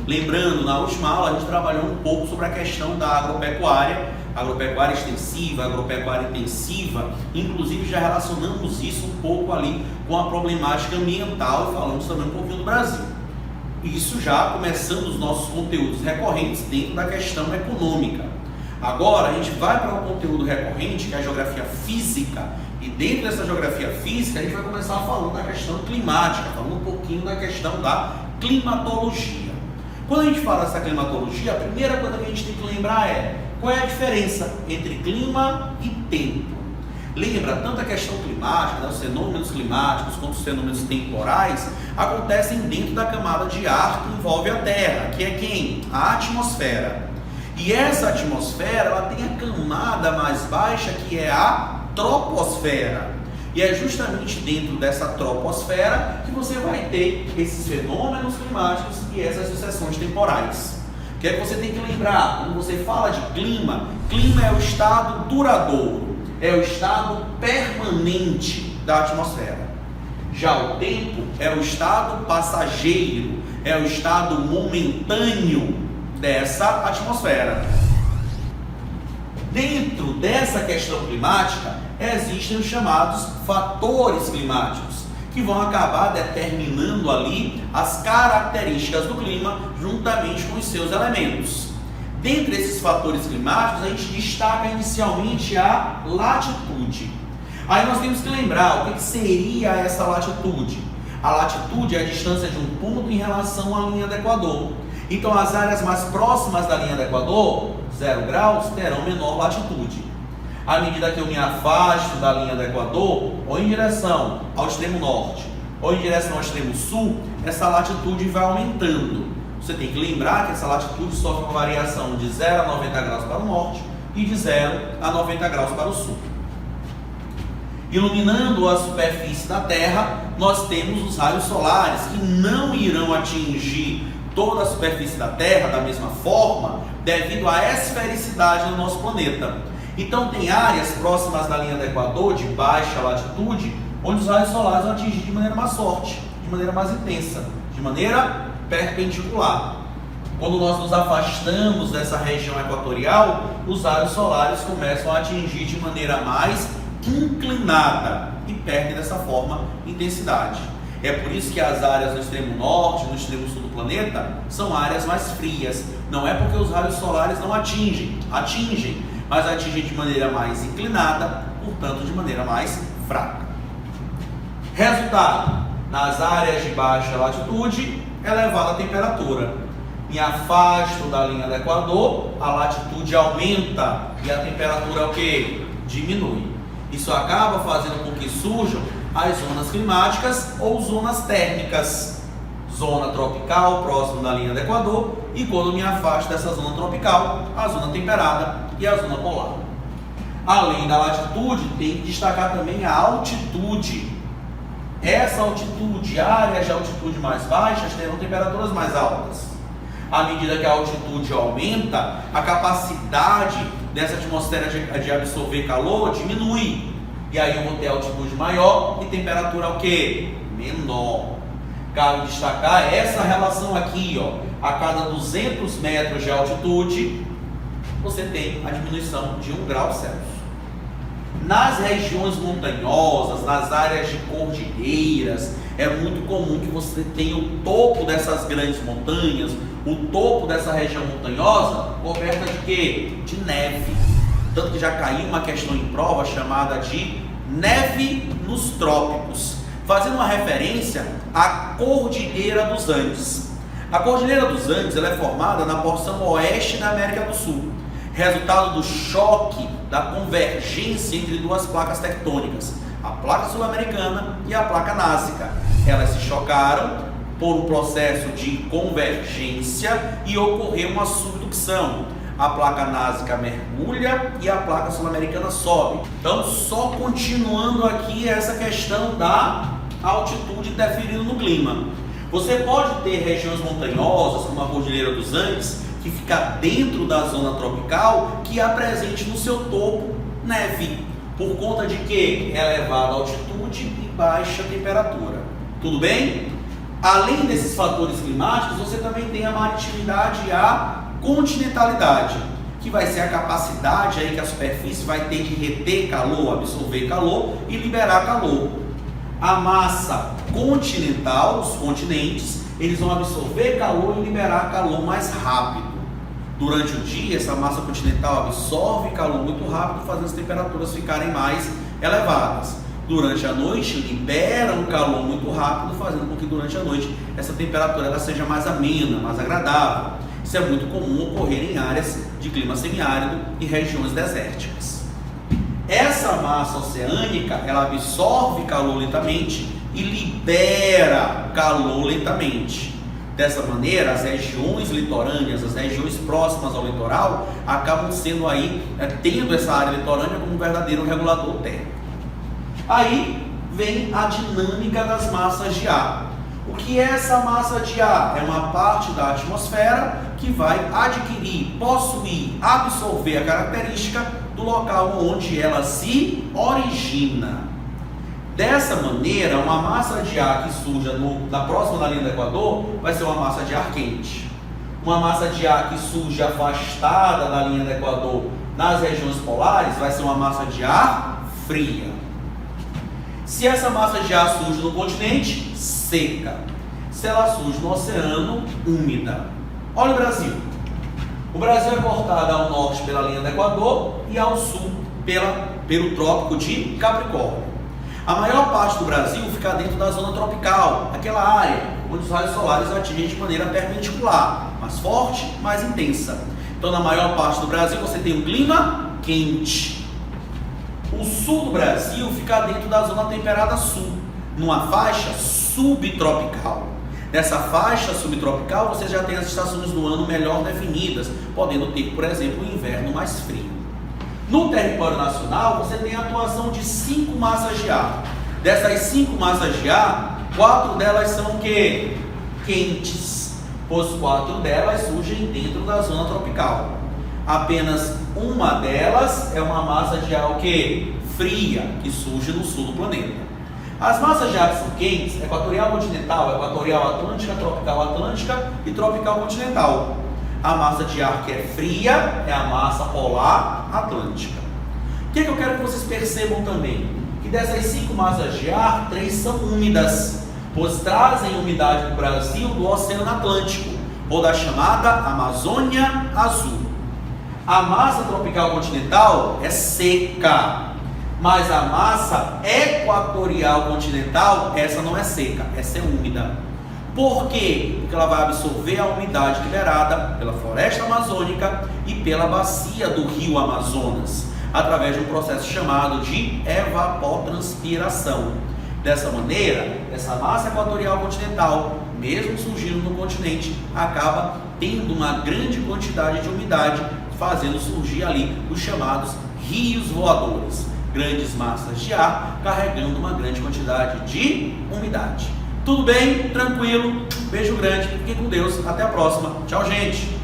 Lembrando, na última aula a gente trabalhou um pouco sobre a questão da agropecuária extensiva, agropecuária intensiva, inclusive já relacionamos isso um pouco ali com a problemática ambiental e falamos também um pouquinho do Brasil. Isso já começando os nossos conteúdos recorrentes dentro da questão econômica. Agora a gente vai para o conteúdo recorrente, que é a geografia física, e dentro dessa geografia física a gente vai começar falando da questão climática, falando um pouquinho da questão da climatologia. Quando a gente fala dessa climatologia, a primeira coisa que a gente tem que lembrar é qual é a diferença entre clima e tempo. Lembra, tanto a questão climática, né, os fenômenos climáticos quanto os fenômenos temporais acontecem dentro da camada de ar que envolve a Terra, que é quem? A atmosfera. E essa atmosfera, ela tem a camada mais baixa, que é a troposfera. E é justamente dentro dessa troposfera que você vai ter esses fenômenos climáticos e essas sucessões temporais. O que é que você tem que lembrar? Quando você fala de clima, clima é o estado duradouro, é o estado permanente da atmosfera. Já o tempo é o estado passageiro, é o estado momentâneo dessa atmosfera. Dentro dessa questão climática, existem os chamados fatores climáticos, que vão acabar determinando ali as características do clima juntamente com os seus elementos. Dentre esses fatores climáticos, a gente destaca inicialmente a latitude. Aí nós temos que lembrar o que seria essa latitude. A latitude é a distância de um ponto em relação à linha do Equador. Então as áreas mais próximas da linha do Equador, 0 graus, terão menor latitude. À medida que eu me afasto da linha do Equador, ou em direção ao extremo norte, ou em direção ao extremo sul, essa latitude vai aumentando. Você tem que lembrar que essa latitude sofre uma variação de 0 a 90 graus para o norte e de 0 a 90 graus para o sul. Iluminando a superfície da Terra, nós temos os raios solares, que não irão atingir toda a superfície da Terra da mesma forma, devido à esfericidade do nosso planeta. Então tem áreas próximas da linha do Equador, de baixa latitude, onde os raios solares vão atingir de maneira mais forte, de maneira mais intensa, de maneira perpendicular. Quando nós nos afastamos dessa região equatorial, os raios solares começam a atingir de maneira mais inclinada e perdem dessa forma intensidade. É por isso que as áreas no extremo norte e no extremo sul do planeta são áreas mais frias. Não é porque os raios solares não atingem, mas atingem de maneira mais inclinada, portanto de maneira mais fraca. Resultado: nas áreas de baixa latitude, elevada a temperatura. Me afasto da linha do Equador, a latitude aumenta e a temperatura o quê? Diminui. Isso acaba fazendo com que surjam as zonas climáticas ou zonas térmicas. Zona tropical, próximo da linha do Equador, e quando me afasto dessa zona tropical, a zona temperada e a zona polar. Além da latitude, tem que destacar também a altitude. Essa altitude, áreas de altitude mais baixas terão temperaturas mais altas. À medida que a altitude aumenta, a capacidade dessa atmosfera de absorver calor diminui. E aí eu vou ter altitude maior e temperatura o quê? Menor. Cabe destacar essa relação aqui, ó. A cada 200 metros de altitude, você tem a diminuição de 1 grau Celsius. Nas regiões montanhosas, nas áreas de cordilheiras, é muito comum que você tenha o topo dessas grandes montanhas, o topo dessa região montanhosa, coberta de quê? De neve. Tanto que já caiu uma questão em prova chamada de neve nos trópicos, fazendo uma referência à Cordilheira dos Andes. A Cordilheira dos Andes ela é formada na porção oeste da América do Sul, resultado do choque, da convergência entre duas placas tectônicas, a placa sul-americana e a placa násica. Elas se chocaram por um processo de convergência e ocorreu uma subducção. A placa násica mergulha e a placa sul-americana sobe. Então, só continuando aqui essa questão da altitude interferindo no clima. Você pode ter regiões montanhosas, como a Cordilheira dos Andes, que fica dentro da zona tropical, que apresente no seu topo neve, por conta de que? Elevada altitude e baixa temperatura. Tudo bem? Além desses fatores climáticos, você também tem a maritimidade e a continentalidade, que vai ser a capacidade aí que a superfície vai ter de reter calor, absorver calor e liberar calor. A massa continental, os continentes, eles vão absorver calor e liberar calor mais rápido. Durante o dia, essa massa continental absorve calor muito rápido, fazendo as temperaturas ficarem mais elevadas. Durante a noite, libera um calor muito rápido, fazendo com que durante a noite essa temperatura ela seja mais amena, mais agradável. Isso é muito comum ocorrer em áreas de clima semiárido e regiões desérticas. Essa massa oceânica, ela absorve calor lentamente e libera calor lentamente. Dessa maneira, as regiões litorâneas, as regiões próximas ao litoral, acabam sendo aí, tendo essa área litorânea como um verdadeiro regulador térmico. Aí vem a dinâmica das massas de ar. O que é essa massa de ar? É uma parte da atmosfera que vai adquirir, possuir, absorver a característica do local onde ela se origina. Dessa maneira, uma massa de ar que surja na próxima da linha do Equador vai ser uma massa de ar quente. Uma massa de ar que surge afastada da linha do Equador nas regiões polares vai ser uma massa de ar fria. Se essa massa de ar surge no continente, seca. Se ela surge no oceano, úmida. Olha o Brasil. O Brasil é cortado ao norte pela linha do Equador e ao sul pelo trópico de Capricórnio. A maior parte do Brasil fica dentro da zona tropical, aquela área onde os raios solares atingem de maneira perpendicular, mais forte, mais intensa. Então, na maior parte do Brasil, você tem um clima quente. O sul do Brasil fica dentro da zona temperada sul, numa faixa subtropical. Nessa faixa subtropical, você já tem as estações do ano melhor definidas, podendo ter, por exemplo, o inverno mais frio. No território nacional, você tem a atuação de 5 massas de ar. Dessas 5 massas de ar, 4 delas são o quê? Quentes, pois 4 delas surgem dentro da zona tropical. Apenas uma delas é uma massa de ar o quê? Fria, que surge no sul do planeta. As massas de ar que são quentes, equatorial continental, equatorial atlântica, tropical atlântica e tropical continental. A massa de ar que é fria é a massa polar atlântica. O que eu quero que vocês percebam também? Que dessas 5 massas de ar, 3 são úmidas, pois trazem umidade para o Brasil do Oceano Atlântico, ou da chamada Amazônia Azul. A massa tropical continental é seca, mas a massa equatorial continental, essa não é seca, essa é úmida. Por quê? Porque ela vai absorver a umidade liberada pela floresta amazônica e pela bacia do rio Amazonas, através de um processo chamado de evapotranspiração. Dessa maneira, essa massa equatorial continental, mesmo surgindo no continente, acaba tendo uma grande quantidade de umidade, fazendo surgir ali os chamados rios voadores, grandes massas de ar carregando uma grande quantidade de umidade. Tudo bem? Tranquilo? Beijo grande, fiquem com Deus, até a próxima. Tchau, gente!